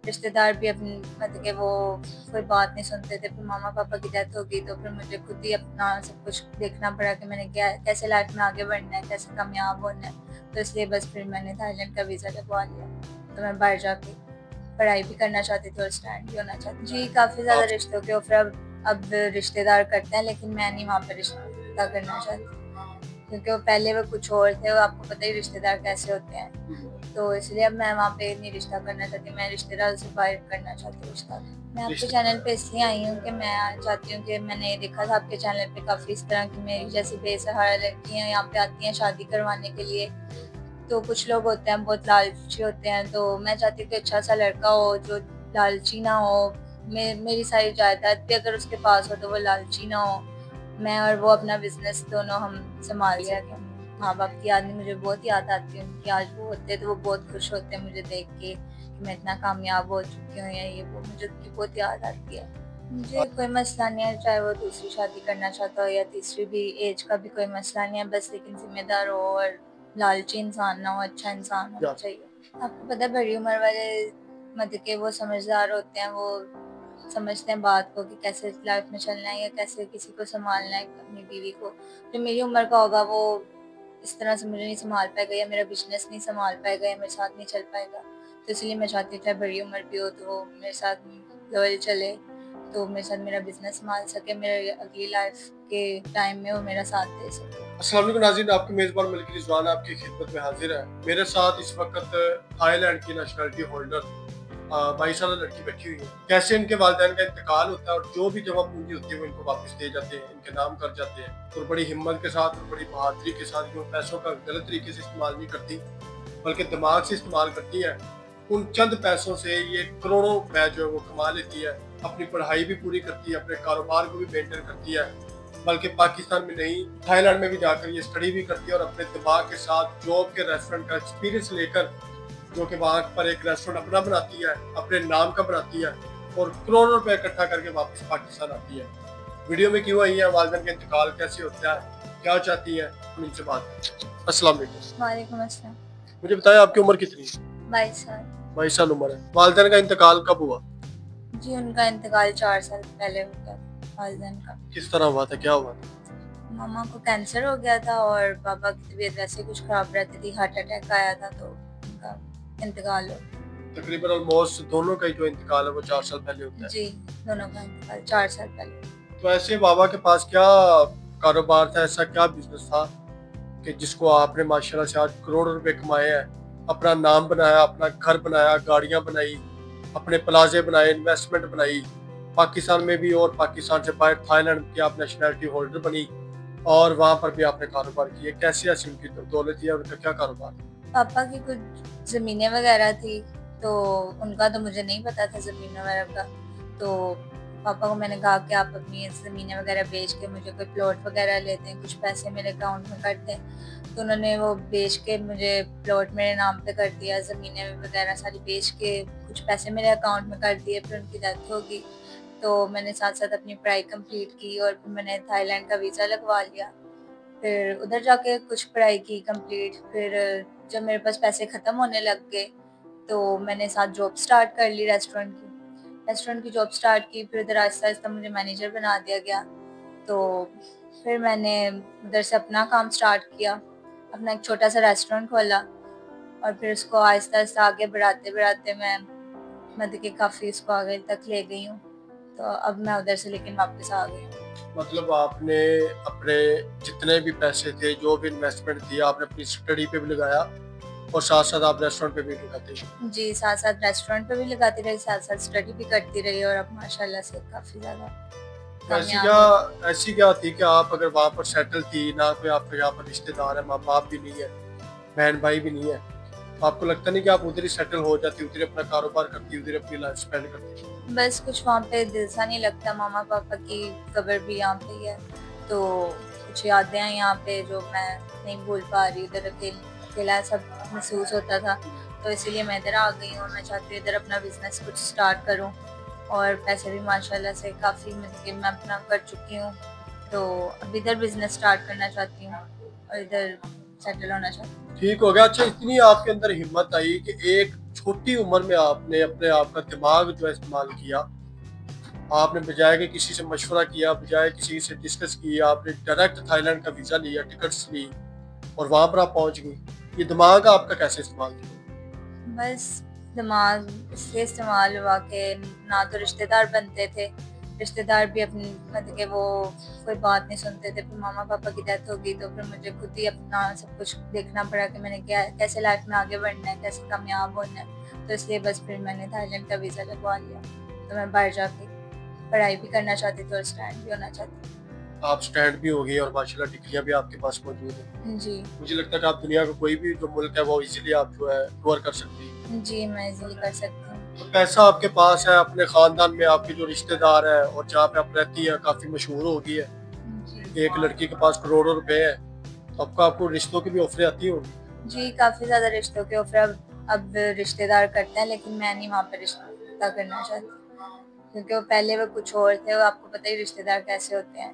रिश्तेदार भी अपनी मतलब कि वो कोई बात नहीं सुनते थे। फिर मामा पापा की डेथ हो गई तो फिर मुझे खुद ही अपना सब कुछ देखना पड़ा कि मैंने क्या कैसे लाइफ में आगे बढ़ना है, कैसे कामयाब होना है। तो इसलिए बस फिर मैंने थाईलैंड का वीज़ा लगवा लिया। तो मैं बाहर जाके पढ़ाई भी करना चाहती थी और स्टैंड भी होना चाहती थी। जी, काफ़ी ज़्यादा रिश्तों के ऑफर अब रिश्तेदार करते हैं, लेकिन मैं नहीं वहाँ पे रिश्ता करना चाहती, क्योंकि वो पहले वो कुछ और थे। वो आपको पता ही रिश्तेदार कैसे होते हैं। तो इसलिए अब मैं वहाँ पे नहीं रिश्ता करना चाहती, मैं रिश्तेदार से बाहर करना चाहती हूँ रिश्ता। मैं आपके चैनल पे इसलिए आई हूँ कि मैं चाहती हूँ कि मैंने देखा था आपके चैनल पे काफ़ी इस तरह की मेरी जैसी बेसहारा लड़कियाँ यहाँ पे आती हैं शादी करवाने के लिए। तो कुछ लोग होते हैं बहुत लालची होते हैं, तो मैं चाहती हूँ कि अच्छा सा लड़का हो जो लालची ना हो। मेरी सारी जायदाद भी अगर उसके पास हो तो वो लालची ना हो। मैं और वो अपना बिजनेस दोनों हम संभाल सकें। माँ बाप की याद मुझे बहुत याद आती है उनकी। आज वो होते तो वो बहुत खुश होते हैं मुझे देख के कि मैं इतना कामयाब हो चुकी हूँ या ये वो, मुझे उनकी बहुत याद आती है। मुझे कोई मसला नहीं है, चाहे वो दूसरी शादी करना चाहता हो या तीसरी भी, एज का भी कोई मसला नहीं है, बस लेकिन जिम्मेदार हो और लालची इंसान ना हो, अच्छा इंसान होना चाहिए। आपको पता है बड़ी उम्र वाले मतलब के वो समझदार होते हैं, वो समझते हैं बात को कि कैसे लाइफ में चलना है या कैसे किसी को संभालना है अपनी बीवी को। जो मेरी उम्र का होगा वो इस तरह से मुझे नहीं संभाल पाएगा या मेरा बिजनेस नहीं संभाल पाएगा या मेरे साथ नहीं चल पाएगा। तो इसलिए मैं चाहती हूँ चाहे बड़ी उम्र भी हो तो वो मेरे साथ लॉयल चले, तो मेरे साथ मेरा बिजनेस संभाल सके, मेरे अगली लाइफ के टाइम में वो मेरा साथ दे सके। अस्सलाम वालेकुम नाज़रीन, आपके मेज़बान मलिक रिजवान आपकी खिदमत में हाजिर है। मेरे साथ इस वक्त थाईलैंड की नेशनलिटी होल्डर 22 साल लड़की बैठी हुई है। कैसे इनके वालिदैन का इंतकाल होता है और जो भी जमा पूंजी होती है वो इनको वापस दे जाते हैं, इनके नाम कर जाते हैं। और बड़ी हिम्मत के साथ और बड़ी बहादुरी के साथ जो पैसों का गलत तरीके से इस्तेमाल नहीं करती बल्कि दिमाग से इस्तेमाल करती है। उन चंद पैसों से ये करोड़ों रुपए जो है वो कमा लेती है, अपनी पढ़ाई भी पूरी करती है, अपने कारोबार को भी मेंटेन करती है, बल्कि पाकिस्तान में नहीं थाईलैंड में भी जाकर ये स्टडी भी करती है और अपने दिमाग के साथ जॉब के रेस्टोरेंट का एक्सपीरियंस लेकर जो कि वहाँ पर एक रेस्टोरेंट अपना बनाती है, अपने नाम का बनाती है और करोड़ों रुपए इकट्ठा करके वापस पाकिस्तान आती है। वीडियो में क्यों आई है, वालिदैन का इंतकाल कैसे होता है, क्या चाहती है, हम इनसे बात करते हैं। अस्सलाम वालेकुम। वालेकुम अस्सलाम। मुझे बताएं आपकी उम्र कितनी है? 22 साल। 22 साल उम्र है। वालिदैन का इंतकाल कब हुआ? जी, उनका इंतकाल 4 साल पहले हो गया वालिदैन का। किस तरह हुआ था, क्या हुआ था? मामा को कैंसर हो गया था और पापा की तबीयत वैसे कुछ खराब रहती थी, हार्ट अटैक आया था तो उनका इंतकाल हो गया। तकरीबन ऑलमोस्ट दोनों का ही जो इंतकाल है वो 4 साल पहले होता है। जी, दोनों का इंतकाल 4 साल पहले। तो ऐसे बाबा के पास क्या कारोबार था, ऐसा क्या बिजनेस था कि जिसको आपने माशाल्लाह से आज करोड़ों रुपए कमाए हैं, अपना नाम बनाया, अपना घर बनाया, गाड़ियां बनाई, अपने प्लाजे बनाए, इन्वेस्टमेंट बनाई, पाकिस्तान में भी और पाकिस्तान से बाहर थाईलैंड की आप नेशनलिटी होल्डर बनी और वहाँ पर भी आपने कारोबार किए। कैसी ऐसी उनकी दौलत है, उनका क्या कारोबार? पापा की कुछ ज़मीनें वगैरह थी, तो उनका तो मुझे नहीं पता था ज़मीन वगैरह का। तो पापा को मैंने कहा कि आप अपनी ज़मीनें वगैरह बेच के मुझे कोई प्लॉट वगैरह ले दें, कुछ पैसे मेरे अकाउंट में कर दें। तो उन्होंने वो बेच के मुझे प्लॉट मेरे नाम पे कर दिया, ज़मीनें वगैरह सारी बेच के कुछ पैसे मेरे अकाउंट में कर दिए। फिर उनकी डेथ हो गई, तो मैंने साथ-साथ अपनी पढ़ाई कंप्लीट की और फिर मैंने थाईलैंड का वीज़ा लगवा लिया। फिर उधर जाके कुछ पढ़ाई की कंप्लीट। फिर जब मेरे पास पैसे ख़त्म होने लग गए, तो मैंने साथ जॉब स्टार्ट कर ली रेस्टोरेंट की जॉब स्टार्ट की। फिर उधर आहिस्ता-आहिस्ता मुझे मैनेजर बना दिया गया। तो फिर मैंने उधर से अपना काम स्टार्ट किया, अपना एक छोटा-सा रेस्टोरेंट खोला और फिर उसको आहिस्ता-आहिस्ता आगे बढ़ाते-बढ़ाते मैं मतलब कि काफ़ी इसको आगे तक ले गई हूँ। तो अब मैं उधर से लेकिन वापस आ गई हूँ। मतलब आपने अपने जितने भी पैसे थे, जो भी इन्वेस्टमेंट थी, आपने अपनी स्टडी पे भी लगाया और साथ साथ आप रेस्टोरेंट पे भी लगाते हैं। जी, साथ-साथ रेस्टोरेंट पे भी लगाती रही, साथ-साथ स्टडी भी करती रही और अब माशाल्लाह से काफ़ी ज़्यादा तो कामयाब हो रही हूँ। ऐसी क्या थी कि आप अगर वहाँ पर सेटल थी, ना कोई आपके यहाँ पर रिश्तेदार है, माँ बाप भी नहीं है, बहन भाई भी नहीं है, तो आपको लगता नहीं कि आप उधर ही सेटल हो जाती, उधर अपना कारोबार करती, उधर अपनी लाइफ स्पेंड करती? बस कुछ वहाँ पे दिल सा नहीं लगता, मामा-पापा की कब्र भी यहाँ पे ही है, तो कुछ यादें हैं यहाँ पे जो मैं नहीं भूल पा रही। उधर अकेला सब महसूस होता था, तो इसीलिए मैं इधर आ गई हूँ और मैं चाहती हूँ इधर अपना बिज़नेस कुछ स्टार्ट करूँ और पैसे भी माशाल्लाह से काफ़ी मतलब कि मैं अपना कर चुकी हूँ, तो अब इधर बिज़नेस स्टार्ट करना चाहती हूँ और इधर सेटल होना चाहती हूँ। ठीक हो गया। अच्छा, इतनी आपके अंदर हिम्मत आई कि एक छोटी उम्र में आपने अपने आप का दिमाग जो है इस्तेमाल किया, आपने बजाय कि किसी से मशवरा किया, बजाय किसी से डिस्कस किया, आपने डायरेक्ट थाईलैंड का वीज़ा लिया, टिकट्स ली और वहाँ पर आप पहुँच गई। ये दिमाग आपका कैसे इस्तेमाल किया? बस दिमाग इसलिए इस्तेमाल हुआ कि ना तो रिश्तेदार बनते थे, रिश्तेदार भी अपनी मतलब कि वो कोई बात नहीं सुनते थे। फिर मामा पापा की डेथ हो गई तो फिर मुझे खुद ही अपना सब कुछ देखना पड़ा कि मैंने क्या कैसे लाइफ में आगे बढ़ना है, कैसे कामयाब होना है। तो इसलिए बस फिर मैंने थाईलैंड का वीज़ा लगवा लिया। तो मैं बाहर जाके पढ़ाई भी करना चाहती थी और स्टैंड भी होना चाहती थी। आप स्टैंड भी हो गई और माशाल्लाह डिग्रियाँ भी आपके पास मौजूद हैं। जी, मुझे लगता है कि आप दुनिया का कोई भी जो मुल्क है वो इजीली आप जो है कवर कर सकती हैं। जी, मैं इज़िली कर सकती हूँ। तो पैसा आपके पास है, अपने खानदान में आपके जो रिश्तेदार हैं और जहाँ पे आप रहती हैं काफ़ी मशहूर हो गई है। जी। एक लड़की के पास करोड़ों रुपए है, तो आपको रिश्तों की भी ऑफरें आती होंगी। जी, काफ़ी ज़्यादा रिश्तों के ऑफ़र अब रिश्तेदार करते हैं, लेकिन मैं नहीं वहाँ पे रिश्ता करना चाहती। क्योंकि वो पहले वो कुछ और थे, वो आपको पता ही रिश्तेदार कैसे होते हैं।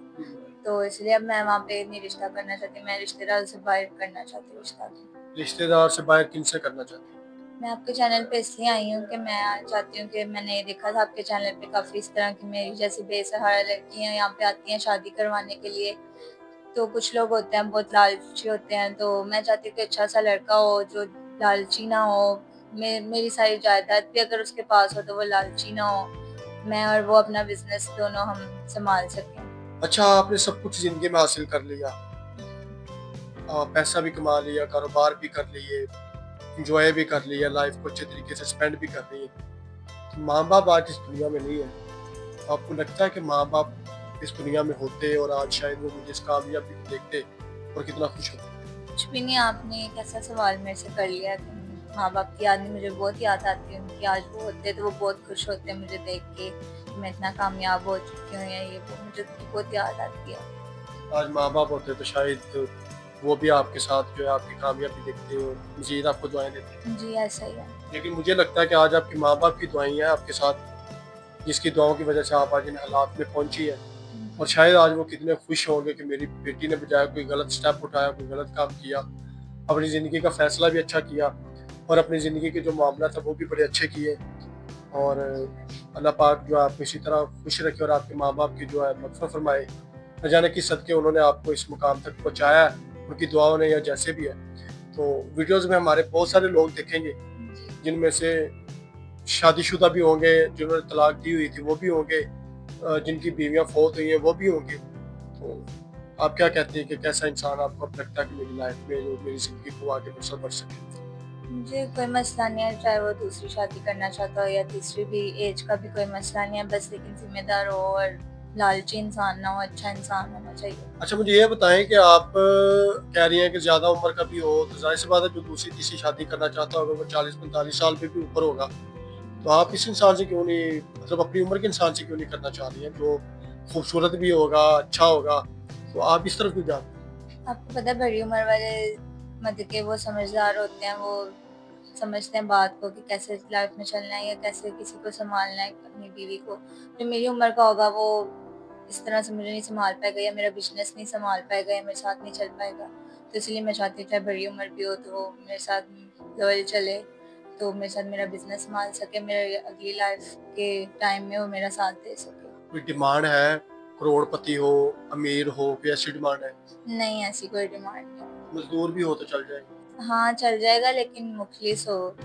तो इसलिए अब मैं वहाँ पे नहीं रिश्ता करना चाहती, मैं रिश्तेदार से बाहर करना चाहती हूँ रिश्ता। रिश्तेदार से बाहर किनसे करना चाहती हैं? मैं आपके चैनल पे इसलिए आई हूँ कि मैं चाहती हूँ कि मैंने देखा था आपके चैनल पे काफ़ी इस तरह की मेरी जैसी बेसहारा लड़कियाँ यहाँ पे आती हैं शादी करवाने के लिए। तो कुछ लोग होते हैं बहुत लालची होते हैं, तो मैं चाहती हूँ कि अच्छा सा लड़का हो जो लालची ना हो। मेरी सारी जायदाद भी अगर उसके पास हो तो वो लालची ना हो। मैं और वो अपना बिजनेस दोनों हम संभाल सकें। अच्छा, आपने सब कुछ ज़िंदगी में हासिल कर लिया, पैसा भी कमा लिया, कारोबार भी कर लिए, एंजॉय भी कर लिया, लाइफ को अच्छे तरीके से स्पेंड भी कर लिए। तो माँ-बाप आज इस दुनिया में नहीं है। तो आपको लगता है कि माँ-बाप इस दुनिया में होते और आज शायद वो मुझे इस कामयाबी को देखते और कितना खुश होते? कुछ भी नहीं, आपने एक ऐसा सवाल मेरे से कर लिया कि माँ बाप की याद मुझे बहुत याद आती है उनकी। आज वो होते तो वो बहुत खुश होते हैं मुझे देख के कि मैं इतना कामयाब हो चुकी हूँ या ये वो, मुझे उनकी बहुत याद आती है। आज माँ-बाप होते तो शायद वो भी आपके साथ जो है आपकी कामयाबी देखते और मज़ीद आपको दुआएँ देते। जी, ऐसा ही है। लेकिन मुझे लगता है कि आज आपके माँ-बाप की दुआएँ हैं आपके साथ, जिसकी दुआओं की वजह से आप आज इन हालात में पहुँची हैं। और शायद आज वो कितने खुश होंगे कि मेरी बेटी ने बजाय कोई गलत स्टेप उठाया, कोई गलत काम किया, अपनी ज़िंदगी का फैसला भी अच्छा किया और अपनी ज़िंदगी के जो मामला था वो भी बड़े अच्छे किए। और अल्लाह पाक जो है आपको इसी तरह खुश रखे और आपके माँ बाप की जो है मग़फ़िरत फरमाए। न जाने किस सदक़े उन्होंने आपको इस मुकाम तक पहुँचाया है, उनकी दुआओं ने या जैसे भी है। तो वीडियोज़ में हमारे बहुत सारे लोग देखेंगे जिनमें से शादीशुदा भी होंगे, जिन्होंने तलाक दी हुई थी वो भी होंगे, जिनकी बीवियाँ फौत हुई हैं वो भी होंगे। तो आप क्या कहते हैं कि कैसा इंसान आपको अब लगता है कि मेरी लाइफ में जो मेरी ज़िंदगी को आगे बढ़ सके? मुझे कोई मसला नहीं है, चाहे वो दूसरी शादी करना चाहता हो या तीसरी भी, एज का भी कोई मसला नहीं है, बस लेकिन जिम्मेदार हो और लालची इंसान ना हो, अच्छा इंसान होना चाहिए। अच्छा, मुझे ये बताएं कि आप कह रही हैं कि ज़्यादा उम्र का भी हो तो जाहिर सी बात है जो दूसरी तीसरी शादी करना चाहता होगा वो 40-45 साल पे भी ऊपर होगा। तो आप इस इंसान से क्यों नहीं, मतलब अपनी उम्र के इंसान से क्यों नहीं करना चाह रही हैं जो खूबसूरत भी होगा, अच्छा होगा, तो आप इस तरफ क्यों जाते हैं? आपको पता है बड़ी उम्र वाले मतलब कि वो समझदार होते हैं, वो समझते हैं बात को कि कैसे लाइफ में चलना है या कैसे किसी को संभालना है अपनी बीवी को। जो मेरी उम्र का होगा वो इस तरह से मुझे नहीं संभाल पाएगा या मेरा बिजनेस नहीं संभाल पाएगा या मेरे साथ नहीं चल पाएगा। तो इसलिए मैं चाहती हूँ चाहे बड़ी उम्र भी हो तो वो मेरे साथ लॉयल चले, तो मेरे साथ मेरा बिजनेस संभाल सके, मेरे अगली लाइफ के टाइम में वो मेरा साथ दे सके। कोई डिमांड है, करोड़पति हो, अमीर हो, कोई ऐसी डिमांड है? नहीं, ऐसी कोई डिमांड नहीं। मजदूर भी हो तो चल जाएगा? हाँ, चल जाएगा लेकिन मुखलिस हो,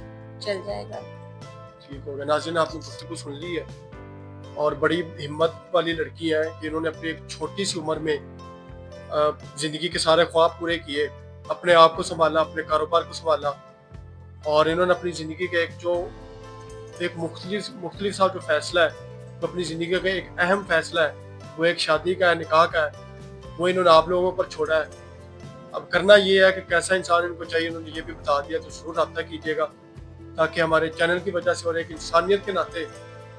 चल जाएगा। ठीक हो गया। नाज़रीन, आपने गुफ्तगू सुन ली है और बड़ी हिम्मत वाली लड़की है कि इन्होंने अपनी एक छोटी सी उम्र में ज़िंदगी के सारे ख्वाब पूरे किए, अपने आप को संभाला, अपने कारोबार को संभाला और इन्होंने अपनी ज़िंदगी का एक मुख्तलिफ सा जो फैसला है, वो अपनी ज़िंदगी का एक अहम फैसला है, वो एक शादी का है, निकाह का है, वो इन्होंने आप लोगों पर छोड़ा है। अब करना ये है कि कैसा इंसान इनको चाहिए उन्होंने ये भी बता दिया, तो ज़रूर रब्ता कीजिएगा ताकि हमारे चैनल की वजह से और एक इंसानियत के नाते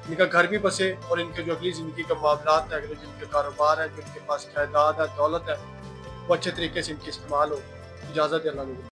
इनका घर भी बसे और इनके जो अगली ज़िंदगी का मामलात है, जिनके कारोबार है, जो इनके पास जायदाद है, दौलत है, वो अच्छे तरीके से इनकी इस्तेमाल हो। इजाज़त है, अल्लाह ने।